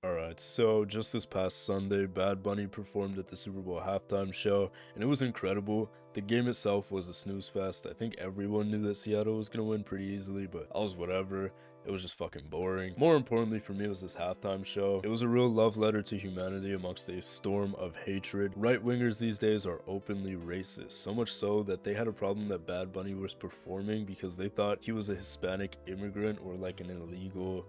Alright, so just this past Sunday, Bad Bunny performed at the Super Bowl halftime show, and it was incredible. The game itself was a snooze fest. I think everyone knew that Seattle was gonna win pretty easily, but I was whatever. It was just fucking boring. More importantly for me, it was this halftime show. It was a real love letter to humanity amongst a storm of hatred. Right-wingers these days are openly racist, so much so that they had a problem that Bad Bunny was performing because they thought he was a Hispanic immigrant or like an illegal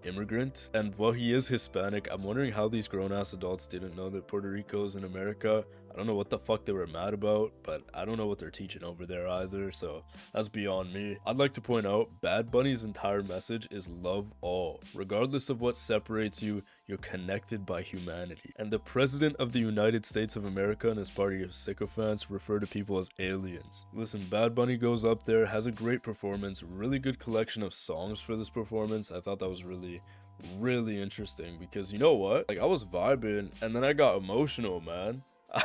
immigrant. And while he is Hispanic, I'm wondering how these grown-ass adults didn't know that Puerto Rico is in America. I don't know what the fuck they were mad about, but I don't know what they're teaching over there either, so that's beyond me. I'd like to point out, Bad Bunny's entire message is love all. Regardless of what separates you, you're connected by humanity. And the President of the United States of America and his party of sycophants refer to people as aliens. Listen, Bad Bunny goes up there, has a great performance, really good collection of songs for this performance. I thought that was really interesting because you know what? Like I was vibing and then I got emotional, man.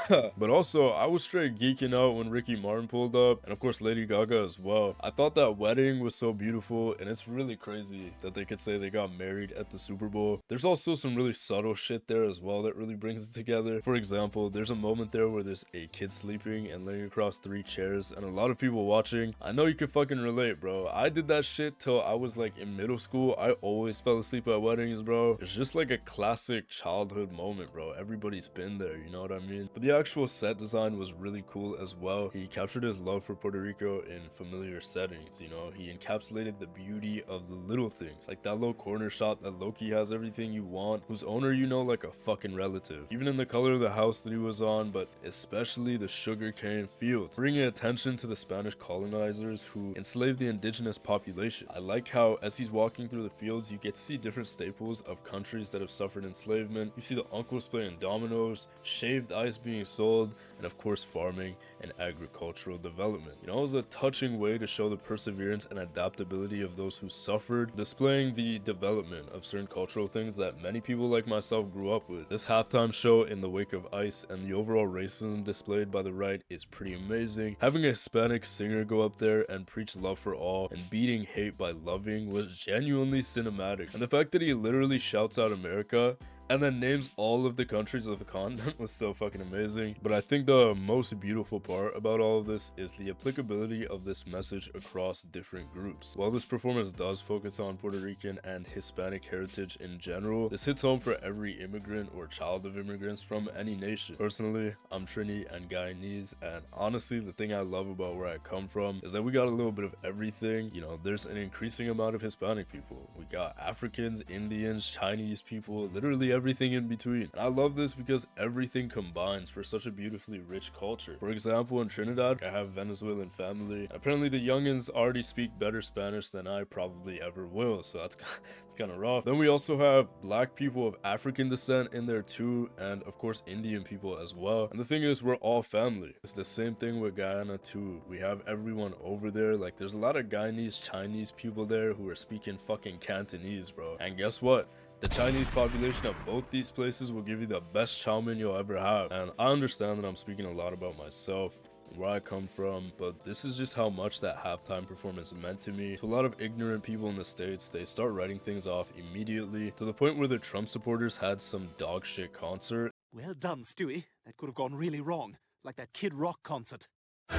But also, I was straight geeking out when Ricky Martin pulled up, and of course Lady Gaga as well. I thought that wedding was so beautiful, and it's really crazy that they could say they got married at the Super Bowl. There's also some really subtle shit there as well that really brings it together. For example, there's a moment there where there's a kid sleeping and laying across 3 chairs, and a lot of people watching. I know you can fucking relate, bro. I did that shit till I was like in middle school. I always fell asleep at weddings, bro. It's just like a classic childhood moment, bro. Everybody's been there, you know what I mean? But the actual set design was really cool as well. He captured his love for Puerto Rico in familiar settings, you know? He encapsulated the beauty of the little things, like that little corner shop that Loki has everything you want, whose owner you know like a fucking relative. Even in the color of the house that he was on, but especially the sugarcane fields, bringing attention to the Spanish colonizers who enslaved the indigenous population. I like how as he's walking through the fields, you get to see different staples of countries that have suffered enslavement. You see the uncles playing dominoes, shaved ice being sold, and of course farming and agricultural development. You know, it was a touching way to show the perseverance and adaptability of those who suffered, displaying the development of certain cultural things that many people like myself grew up with. This halftime show in the wake of ice and the overall racism displayed by the right is pretty amazing. Having a Hispanic singer go up there and preach love for all and beating hate by loving was genuinely cinematic. And the fact that he literally shouts out America and then names all of the countries of the continent was so fucking amazing. But I think the most beautiful part about all of this is the applicability of this message across different groups. While this performance does focus on Puerto Rican and Hispanic heritage in general, this hits home for every immigrant or child of immigrants from any nation. Personally, I'm Trini and Guyanese, and honestly, the thing I love about where I come from is that we got a little bit of everything. You know, there's an increasing amount of Hispanic people. We got Africans, Indians, Chinese people, literally everything in between. And I love this because everything combines for such a beautifully rich culture. For example, in Trinidad, I have Venezuelan family. And apparently the youngins already speak better Spanish than I probably ever will, so that's it's kind of rough. Then we also have black people of African descent in there too, and of course Indian people as well. And the thing is, we're all family. It's the same thing with Guyana too. We have everyone over there. Like there's a lot of Guyanese Chinese people there who are speaking fucking Cantonese, bro. And guess what? The Chinese population of both these places will give you the best chow mein you'll ever have. And I understand that I'm speaking a lot about myself, where I come from, but this is just how much that halftime performance meant to me. To a lot of ignorant people in the States, they start writing things off immediately, to the point where the Trump supporters had some dog shit concert. Well done, Stewie. That could have gone really wrong, like that Kid Rock concert. Oh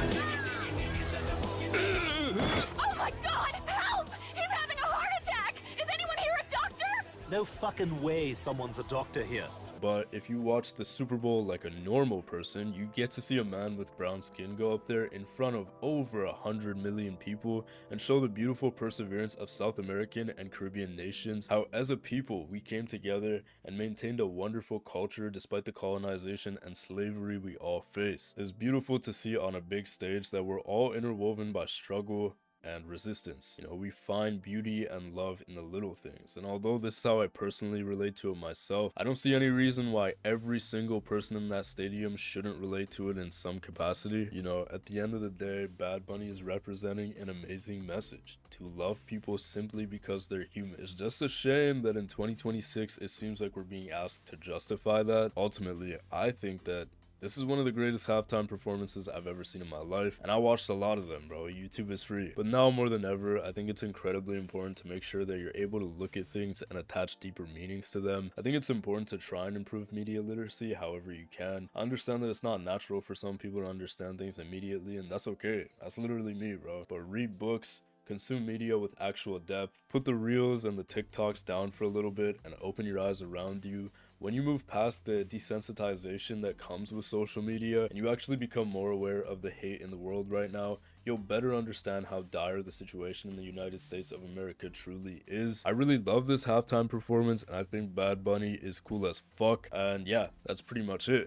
my god! Help! He's having a heart attack! Is anyone here a doctor? No fucking way someone's a doctor here. But if you watch the Super Bowl like a normal person, you get to see a man with brown skin go up there in front of over 100 million people and show the beautiful perseverance of South American and Caribbean nations, how as a people we came together and maintained a wonderful culture despite the colonization and slavery we all face. It's beautiful to see on a big stage that we're all interwoven by struggle and resistance. You know, we find beauty and love in the little things. And although this is how I personally relate to it myself, I don't see any reason why every single person in that stadium shouldn't relate to it in some capacity. You know, at the end of the day, Bad Bunny is representing an amazing message: to love people simply because they're human. It's just a shame that in 2026 it seems like we're being asked to justify that. Ultimately, I think that This is one of the greatest halftime performances I've ever seen in my life, and I watched a lot of them, bro. YouTube is free. But now more than ever, I think it's incredibly important to make sure that you're able to look at things and attach deeper meanings to them. I think it's important to try and improve media literacy however you can. I understand that it's not natural for some people to understand things immediately, and that's okay. That's literally me, bro. But read books, consume media with actual depth, put the reels and the TikToks down for a little bit, and open your eyes around you. When you move past the desensitization that comes with social media and you actually become more aware of the hate in the world right now, you'll better understand how dire the situation in the United States of America truly is. I really love this halftime performance, and I think Bad Bunny is cool as fuck. And yeah, that's pretty much it.